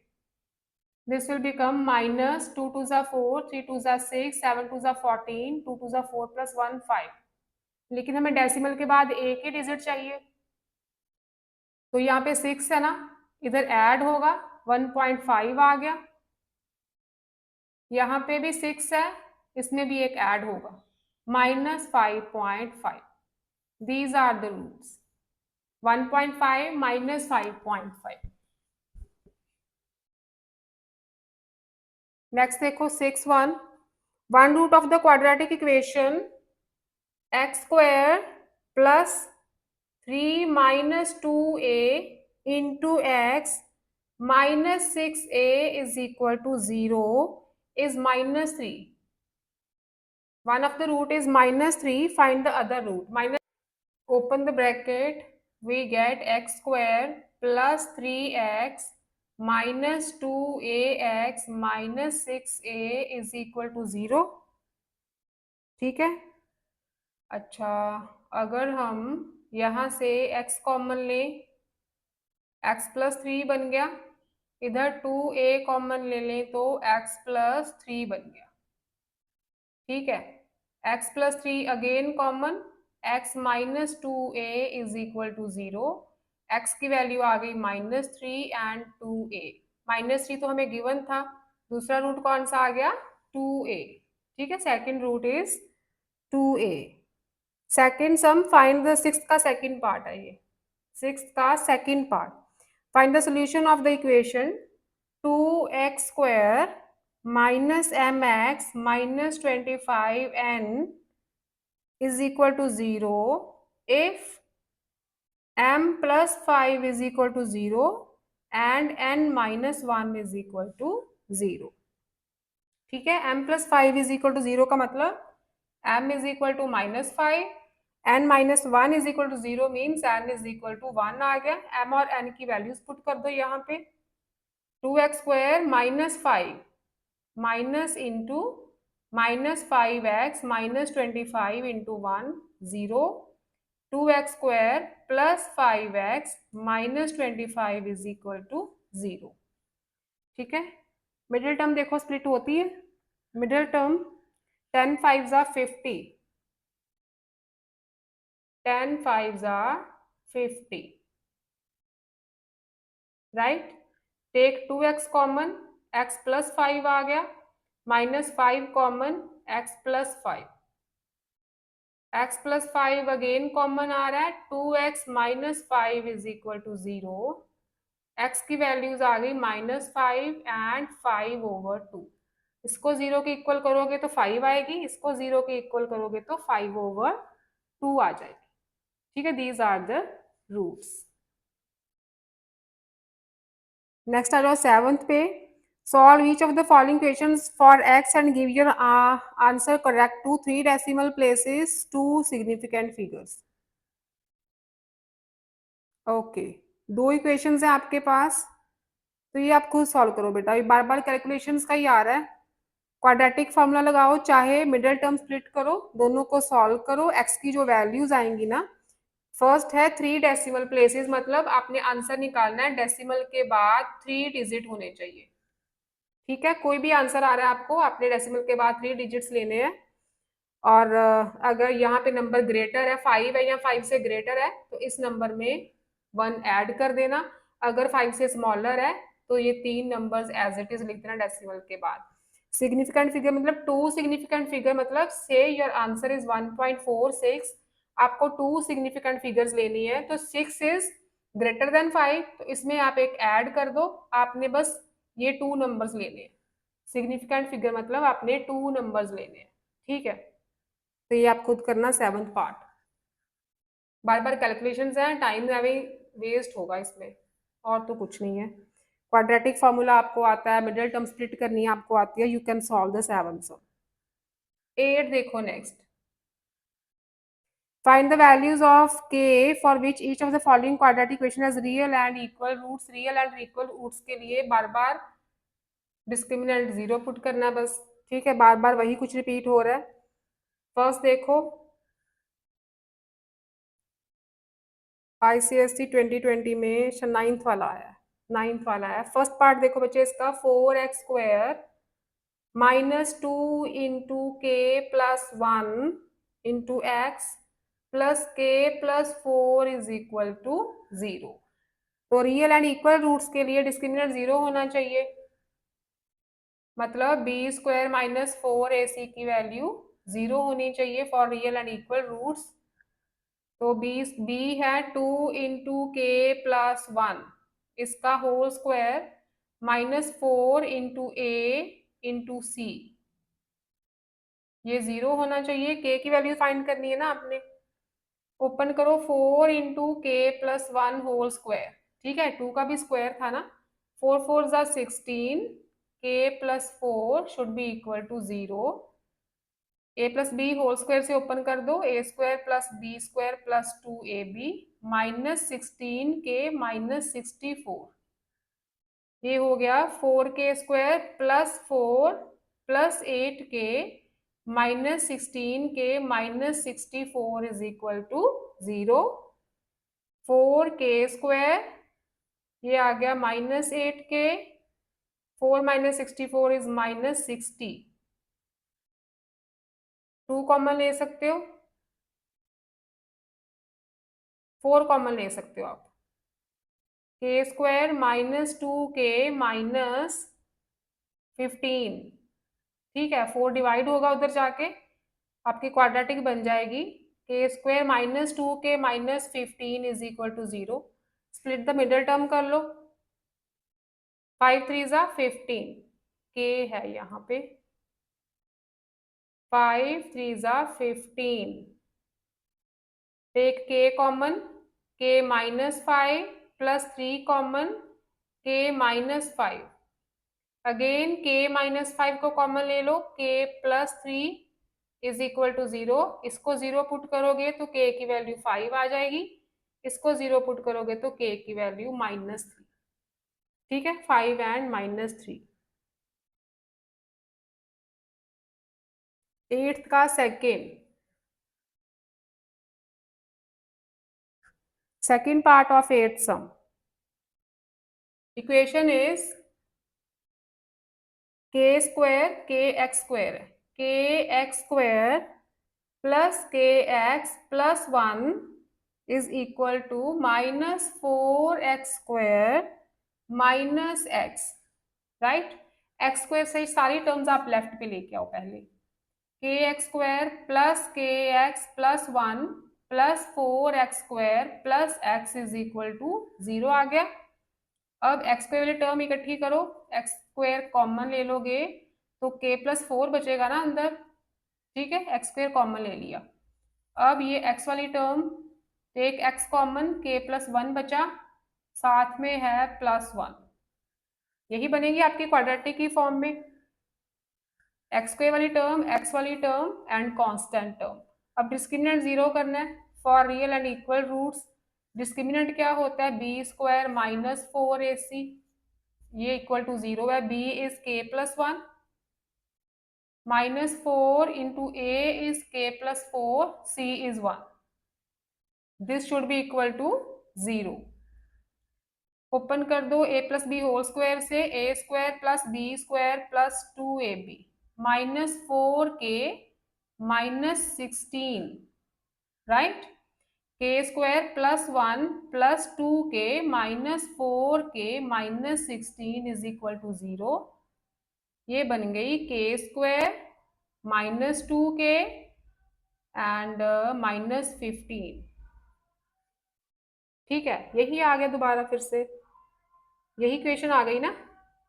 दिस विल बिकम -2 2 ज़ा 4, 3 2 ज़ा 6, 7 2 ज़ा 14, 2 2 ज़ा 4 + 1 5। लेकिन हमें डेसिमल के बाद एक ही डिजिट चाहिए, तो यहाँ पे 6 है ना, इधर ऐड होगा, 1.5 आ गया। यहाँ पे भी 6 है, इसमें भी एक ऐड होगा, -5.5। These are the roots, 1.5 -5.5। Next देखो 6(1). One root of the quadratic equation x² + 3 - 2a into x - 6a is equal to 0 is -3. One of the root is -3. Find the other root. Open the bracket. We get x² + 3x - 2ax - 6a is equal to 0. ठीक है, अच्छा अगर हम यहाँ से x common लें, x + 3 बन गया, इधर 2a कॉमन ले लें तो x + 3 बन गया। ठीक है, x + 3 again common, x - 2a is equal to 0। x की वैल्यू आ गई -3 एंड 2a। -3 तो हमें गिवन था, दूसरा रूट कौन सा आ गया, 2a। ठीक है, second root is 2a। Second sum, find the sixth का सेकंड पार्ट है ये, सिक्स्थ का second part. Find the solution of the equation 2x² - mx - 25n is equal to 0 if m + 5 is equal to 0 and n - 1 is equal to 0। ठीक है, m + 5 is equal to 0 का मतलब m is equal to -5, n - 1 is equal to 0 means n is equal to 1 आ गया। m और n की values put कर दो यहाँ पे। 2x² - 5 minus into -5x - 25 into 1 0, 2x² + 5x - 25 is equal to 0। ठीक है, मिडिल टर्म देखो स्प्लिट होती है, मिडिल टर्म 10 5 ज़ा 50, 10 5 ज़ा 50, right. Take 2x common, x + 5 आ गया, -5 कॉमन, x + 5, x + 5 अगेन कॉमन आ रहा है, 2x - 5 is equal to 0। x की वैल्यूज आ गई -5 एंड 5/2। इसको 0 के इक्वल करोगे तो 5 आएगी, इसको 0 के इक्वल करोगे तो 5/2 आ जाएगी। ठीक है, these are the roots. Next आ जाओ 7th पे। Solve each of the following questions for x and give your answer correct to 3 decimal places, 2 significant figures. Okay, 2 equations हैं आपके पास, तो ये आप खुद सॉल्व करो बेटा, ये बार बार कैलकुलेशंस का ही आ रहा है। क्वाड्रेटिक फॉर्मूला लगाओ, चाहे मिडिल टर्म स्प्लिट करो, दोनों को सॉल्व करो। x की जो वैल्यूज आएंगी ना, फर्स्ट है 3 डेसिमल प्लेसेस, मतलब आपने आंसर निकालना है डेसिमल के बाद 3 डिजिट होने चाहिए। ठीक है, कोई भी आंसर आ रहा है आपको, आपने डेसिमल के बाद 3 डिजिट्स लेने हैं। और अगर यहाँ पे नंबर ग्रेटर है, 5 है या 5 से ग्रेटर है, तो इस नंबर में 1 ऐड कर देना। अगर 5 से स्मॉलर है तो ये 3 नंबर्स एज इट इज लिख देना डेसिमल के बाद। सिग्निफिकेंट फिगर मतलब 2 सिग्निफिकेंट फिगर, मतलब से योर आंसर इज 1.46, आपको 2 सिग्निफिकेंट फिगर्स लेनी है, तो 6 इज ग्रेटर देन 5, तो इसमें आप एक ऐड कर दो, आपने बस ये 2 नंबर्स लेने हैं। सिग्निफिकेंट फिगर मतलब आपने 2 नंबर्स लेने हैं, ठीक है। तो ये आप खुद करना 7th पार्ट। बार बार कैलकुलेशंस हैं, टाइम अभी वेस्ट होगा इसमें, और तो कुछ नहीं है। क्वाड्रेटिक फार्मूला आपको आता है, मिडिल टर्म स्प्लिट करनी आपको आती है, यू कैन सॉल्व द 7 सम। 8 देखो next, find the values of k for which each of the following quadratic equation has real and equal roots। real and equal roots के लिए बार बार डिस्क्रिमिनेंट 0 पुट करना बस, ठीक है, बार बार वही कुछ रिपीट हो रहा है। फर्स्ट देखो ICSE 2020 में 9th वाला आया, 9th वाला है। फर्स्ट पार्ट देखो बच्चे इसका, 4x² -2 into K plus 1 into x plus के प्लस 4 इज इक्वल टू 0। तो रियल एंड इक्वल रूट्स के लिए डिस्क्रिमिनेंट 0 होना चाहिए, मतलब b² - 4ac की वैल्यू 0 होनी चाहिए for real and equal roots. तो b है 2 इंटू के प्लस 1, इसका whole square -4 into a into C, ये 0 होना चाहिए। k की वैल्यू फाइंड करनी है ना आपने, ओपन करो 4 into K plus 1 whole square, ठीक है, 2 का भी स्क्वायर था ना, 4 4 ज़ा 16, के plus 4 should be equal to 0। A plus B whole square से ओपन कर दो, a² plus b² plus 2ab -16 के -64, ये हो गया 4k² प्लस 4 प्लस 8k -16 के -64 इज इक्वल टू 0। 4k², ये आ गया -8k, 4 - 64 इज -60, 2 कॉमन ले सकते हो, 4 कॉमन ले सकते हो आप, k² -2k -15, ठीक है, 4 डिवाइड होगा उधर जाके, आपकी क्वाड्रेटिक बन जाएगी, k² -2k -15 is equal to 0। Split the middle term कर लो, 5 3 ज़ा 15, k है यहाँ पे, 5 3 ज़ा 15, take k common, k -5 plus 3 common, k -5, again k -5 को कॉमन ले लो, k plus 3 is equal to 0, इसको 0 पुट करोगे तो k की वैल्यू 5 आ जाएगी, इसको 0 पुट करोगे तो k की वैल्यू -3, ठीक है, 5 एंड -3। 8th का second part of 8th sum, equation is kx² plus kx plus 1 is equal to -4x² -x, right. x² से सारी टर्म्स आप लेफ्ट पे लेके आओ पहले, kx² plus kx plus 1 plus 4x² plus x is equal to 0 आ गया। अब x² वाली टर्म इकट्ठी करो, x² कॉमन ले लोगे तो k प्लस 4 बचेगा ना अंदर, ठीक है, x² कॉमन ले लिया। अब ये x वाली term, take x common, k plus 1 बचा, साथ में है प्लस 1, यही बनेगी आपकी क्वाड्रेटिक की फॉर्म में, x² वाली टर्म, x वाली टर्म एंड कांस्टेंट टर्म। अब डिस्क्रिमिनेंट 0 करना है for real and equal roots. Discriminant क्या होता है, b² -4ac, ये इक्वल टू 0 है, b इज k प्लस 1 -4 इंटू a इज k प्लस 4, c इज 1, this should be equal to 0। Open कर दो a plus B whole square से, a² plus b² plus 2ab -4k -16, right. K square plus 1 plus 2k minus 4k minus 16 is equal to 0। ये बन गई के square minus 2k and minus 15। ठीक है, यही आ गया दोबारा फिर से, यही इक्वेशन आ गई ना,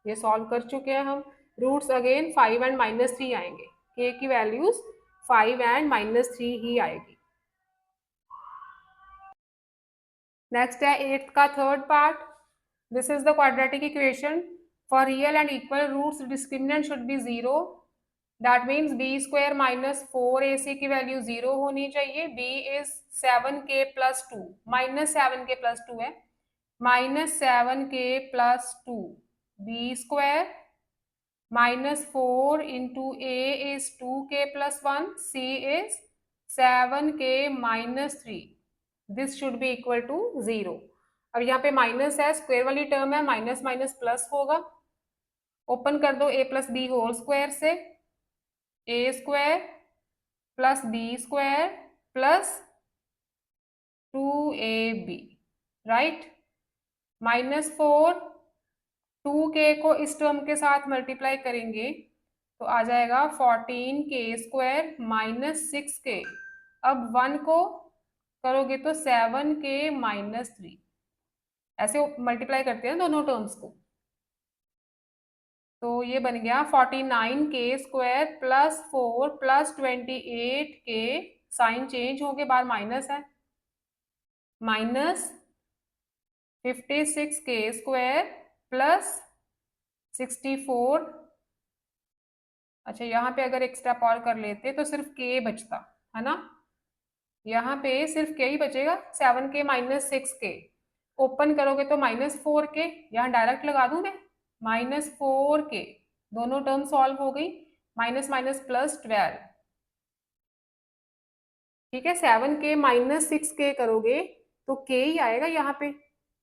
ये सॉल्व कर चुके हैं हम। रूट्स अगेन 5 एंड माइनस 3 आएंगे, के की वैल्यूज 5 एंड माइनस 3 ही आएगी। नेक्स्ट है 8th का third part. This is the quadratic equation for real and equal roots discriminant should be 0। That means B square minus 4ac की वैल्यू 0 होनी चाहिए। b is 7k plus 2, minus 7k plus 2 है, minus 7k plus 2 B square minus 4 into A is 2k plus 1, c is 7k minus 3। This should be equal to 0। अब यहाँ पे minus है, square वाली टर्म है, माइनस माइनस प्लस होगा। Open कर दो a plus B whole square से, A square plus B square plus 2ab, right. Minus 4 2k को इस टर्म के साथ मल्टीप्लाई करेंगे तो आ जाएगा 14k स्क्वायर माइनस 6k। अब 1 को करोगे तो 7k माइनस 3, ऐसे मल्टीप्लाई करते हैं दोनों टर्म्स को। तो ये बन गया 49k square plus 4 plus 28k, sign change हो गए, बार माइनस है, माइनस 56k स्क्वायर प्लस 64। अच्छा, यहाँ पे अगर एक्स्ट्रा पावर कर लेते तो सिर्फ k बचता है ना, यहाँ पे सिर्फ k ही बचेगा, 7k माइनस 6k। ओपन करोगे तो माइनस 4k, यहाँ डायरेक्ट लगा दूं मैं, माइनस 4k, दोनों टर्म सॉल्व हो गई, माइनस माइनस प्लस 12। ठीक है, 7k माइनस 6k करोगे तो k ही आएगा यहाँ पे,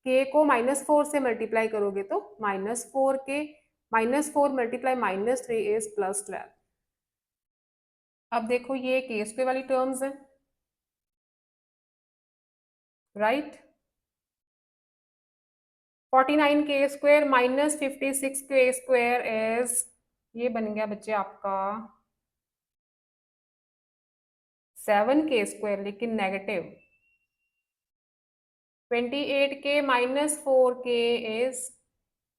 k को माइनस 4 से मल्टीप्लाई करोगे तो minus 4k, minus 4 multiply minus 3 is plus 12। अब देखो ये k स्क्वायर वाली टर्म्स है, right. 49k square minus 56k square is, ये बन गया बच्चे आपका 7k स्क्वायर, लेकिन negative. 28k minus 4k is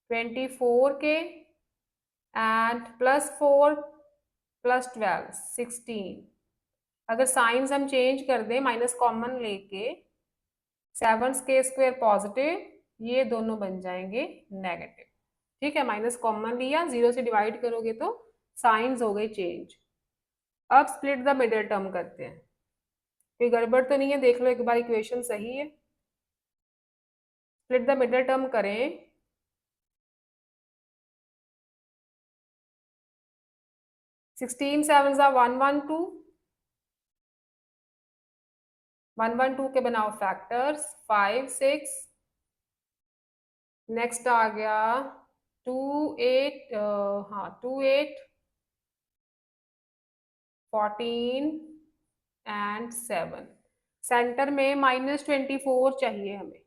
24k and plus 4 plus 12 16। अगर साइंस हम चेंज कर दें, माइनस कॉमन लेके 7k स्क्वायर पॉजिटिव, ये दोनों बन जाएंगे नेगेटिव। ठीक है, माइनस कॉमन लिया, 0 से डिवाइड करोगे तो साइंस हो गई चेंज। अब स्प्लिट द मिडिल टर्म करते हैं, कोई गड़बड़ तो नहीं है, देख लो एक बार इक्वेशन सही है। स्प्लिट द मिडिल टर्म करें, सिक्सटीन 7 ज़ा 112, 112 के बनाओ फैक्टर्स 5 6, नेक्स्ट आ गया 2 8, हाँ 2 8 14 एंड 7। सेंटर में माइनस 24 चाहिए हमें,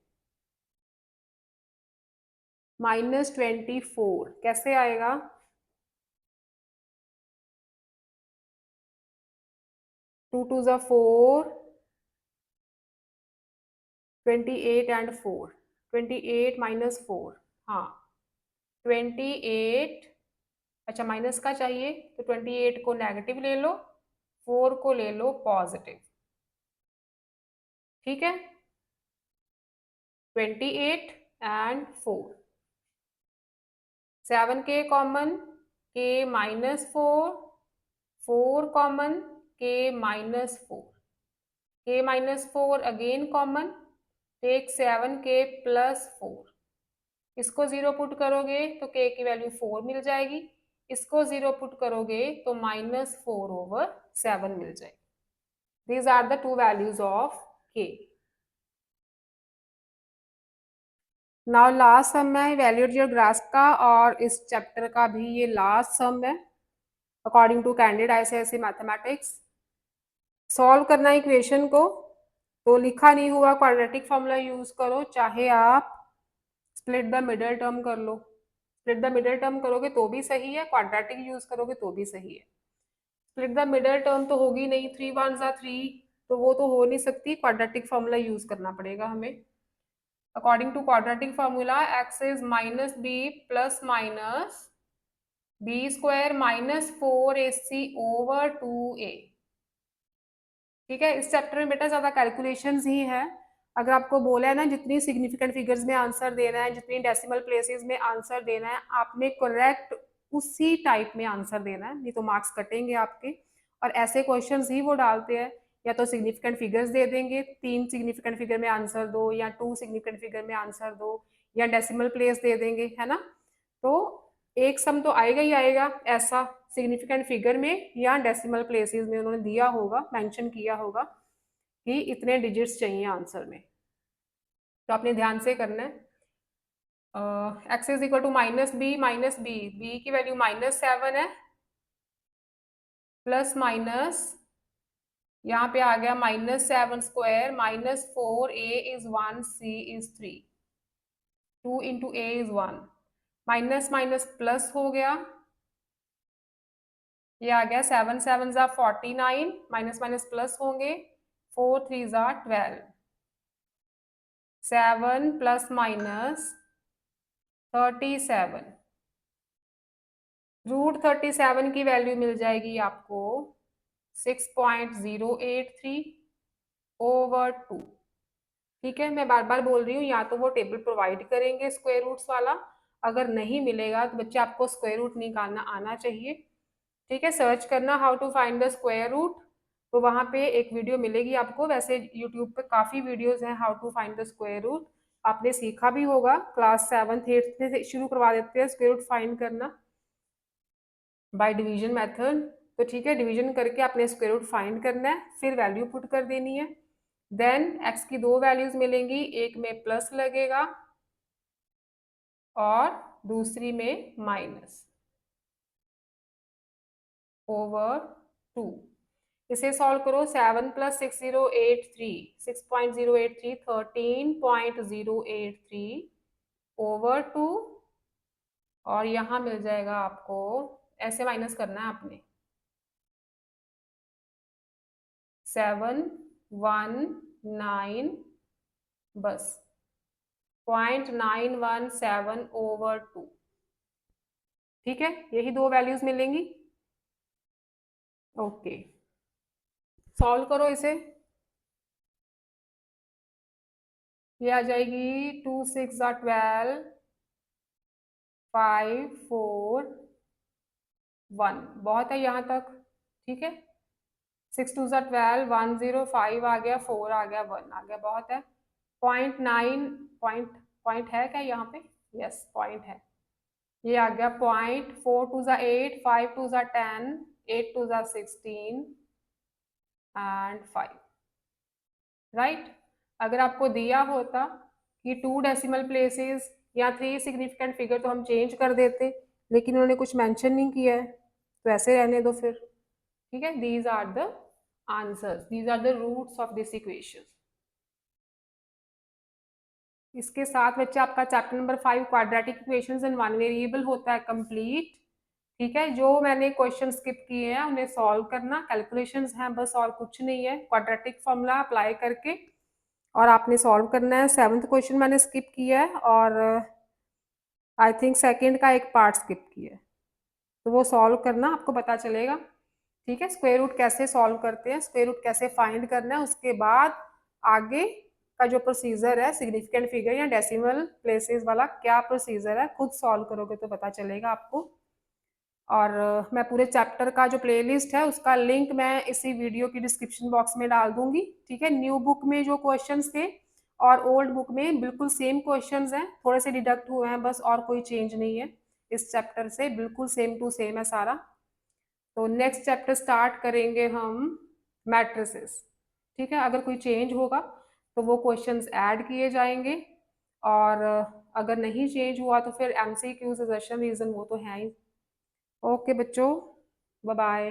माइनस 24 कैसे आएगा, टू टू ज़ा 4, 28 एंड 4, 28 माइनस 4, हाँ 28। अच्छा, माइनस का चाहिए तो 28 को नेगेटिव ले लो, 4 को ले लो पॉजिटिव। ठीक है, 28 and 4, 7k common, k minus 4, 4 common, k minus 4, k minus 4 common कॉमन, टेक 7k प्लस 4। इसको 0 पुट करोगे तो k की वैल्यू 4 मिल जाएगी, इसको 0 पुट करोगे तो माइनस 4/7 मिल जाएगी। These are the two values of k. Now last sum है evaluate your grasp का, और इस चैप्टर का भी ये लास्ट सम है according to candid ICSE mathematics. Solve करना इक्वेशन को, तो लिखा नहीं हुआ क्वाड्रेटिक फॉर्मूला यूज करो, चाहे आप स्प्लिट द मिडल टर्म कर लो। स्प्लिट द मिडल टर्म करोगे तो भी सही है, क्वाड्रेटिक यूज करोगे तो भी सही है। स्प्लिट द मिडल टर्म तो होगी नहीं, 3 1 जा 3, तो वो तो हो नहीं सकती, क्वाड्रेटिक फॉर्मूला यूज करना पड़ेगा हमें। According to quadratic formula x is minus B plus minus B square minus 4ac over 2a। ठीक है, इस चैप्टर में बेटा ज्यादा कैलकुलेशंस ही है। अगर आपको बोला है ना जितनी सिग्निफिकेंट फिगर्स में आंसर देना है, जितनी डेसिमल प्लेसेस में आंसर देना है, आपने करेक्ट उसी टाइप में आंसर देना है, नहीं तो मार्क्स कटेंगे आपके। और ऐसे क्वेश्चंस ही वो डालते हैं, या तो सिग्निफिकेंट फिगर्स दे देंगे, 3 सिग्निफिकेंट फिगर में आंसर दो, या 2 सिग्निफिकेंट फिगर में आंसर दो, या डेसिमल प्लेस दे देंगे, है ना। तो एक सम तो आएगा ही आएगा ऐसा, सिग्निफिकेंट फिगर में या डेसिमल प्लेसेस में उन्होंने दिया होगा, मेंशन किया होगा कि इतने डिजिट्स चाहिए आंसर में। तो आपने ध्यान से करना है। X is equal to minus b, b की वैल्यू -7 है, प्लस माइनस यहाँ पे आ गया -7 square -4a is 1, c is 3, 2 into a is 1, minus minus plus हो गया, ये आ गया 7 7 जा 49, माइनस माइनस प्लस होंगे, 4 3 जा 12, 7 प्लस माइनस 37, √37 की वैल्यू मिल जाएगी आपको 6.083 ओवर 2। ठीक है, मैं बार बार बोल रही हूँ, या तो वो टेबल प्रोवाइड करेंगे स्क्वायर रूट्स वाला, अगर नहीं मिलेगा तो बच्चे आपको स्क्वायर रूट निकालना आना चाहिए। ठीक है, सर्च करना how to find the square root, तो वहां पे एक वीडियो मिलेगी आपको। वैसे यूट्यूब पे काफी वीडियोस हैं how to find the square root, आपने सीखा भी होगा, क्लास 7th 8th में से शुरू करवा देते हैं स्क्वायर रूट फाइंड करना बाय डिवीजन मेथड। तो ठीक है, डिवीजन करके आपने स्क्वायर रूट फाइंड करना है, फिर वैल्यू पुट कर देनी है। देन एक्स की 2 वैल्यूज मिलेंगी, एक में प्लस लगेगा और दूसरी में माइनस ओवर 2। इसे सॉल्व करो, 7 प्लस 6083, 6.083, 13.083 ओवर 2, और यहाँ मिल जाएगा आपको, ऐसे माइनस करना है आपने, 719 बस 0.917 ओवर 2। ठीक है, यही 2 वैल्यूज मिलेंगी। ओके, सॉल्व करो इसे, ये आ जाएगी 2 6 12, 5 4 1, बहुत है यहाँ तक। ठीक है, 6 2 12, 105 आ गया, 4 आ गया, 1 आ गया, बहुत है। 0.9 पॉइंट, पॉइंट है क्या यहाँ पे? यस, पॉइंट है। ये आ गया पॉइंट, 4 2 8, 5 2 10, 8 2 16 एंड 5। राइट, अगर आपको दिया होता कि 2 डेसिमल प्लेसेस या 3 सिग्निफिकेंट फिगर तो हम चेंज कर देते, लेकिन उन्होंने कुछ मेंशन नहीं किया है, तो ऐसे रहने दो फिर। ठीक है, these are the answers, these are the roots of this equation. इसके साथ बच्चे आपका chapter number 5 quadratic equations in one variable होता है कंप्लीट। ठीक है, जो मैंने क्वेश्चन स्किप किए हैं उन्हें सॉल्व करना, कैलकुलेशंस हैं बस, और कुछ नहीं है। क्वाड्रेटिक फॉर्मूला अप्लाई करके और आपने सॉल्व करना है। 7th क्वेश्चन मैंने स्किप किया है, और आई थिंक सेकंड का एक पार्ट स्किप किया है, तो वो सॉल्व करना, आपको पता चलेगा। ठीक है, स्क्वायर रूट कैसे सॉल्व करते हैं, स्क्वायर रूट कैसे फाइंड करना है, उसके बाद आगे का जो प्रोसीजर है सिग्निफिकेंट फिगर या डेसिमल प्लेसेस वाला, क्या प्रोसीजर है, खुद सॉल्व करोगे तो पता चलेगा आपको। और मैं पूरे चैप्टर का जो प्लेलिस्ट है उसका लिंक मैं इसी वीडियो की डिस्क्रिप्शन बॉक्स में डाल दूंगी। ठीक है, न्यू बुक में जो क्वेश्चंस थे और ओल्ड बुक में बिल्कुल सेम क्वेश्चंस हैं, थोड़े से डिडक्ट हुए हैं बस, और कोई चेंज नहीं है इस चैप्टर से, बिल्कुल सेम टू सेम है सारा। तो नेक्स्ट चैप्टर स्टार्ट करेंगे हम मैट्रिसेस। ठीक है, अगर कोई चेंज होगा तो वो क्वेश्चंस ऐड किए जाएंगे, और अगर नहीं चेंज हुआ तो फिर एमसीक्यू, सजेशन, रीजन वो तो है ही। ओके बच्चों, बाय बाय।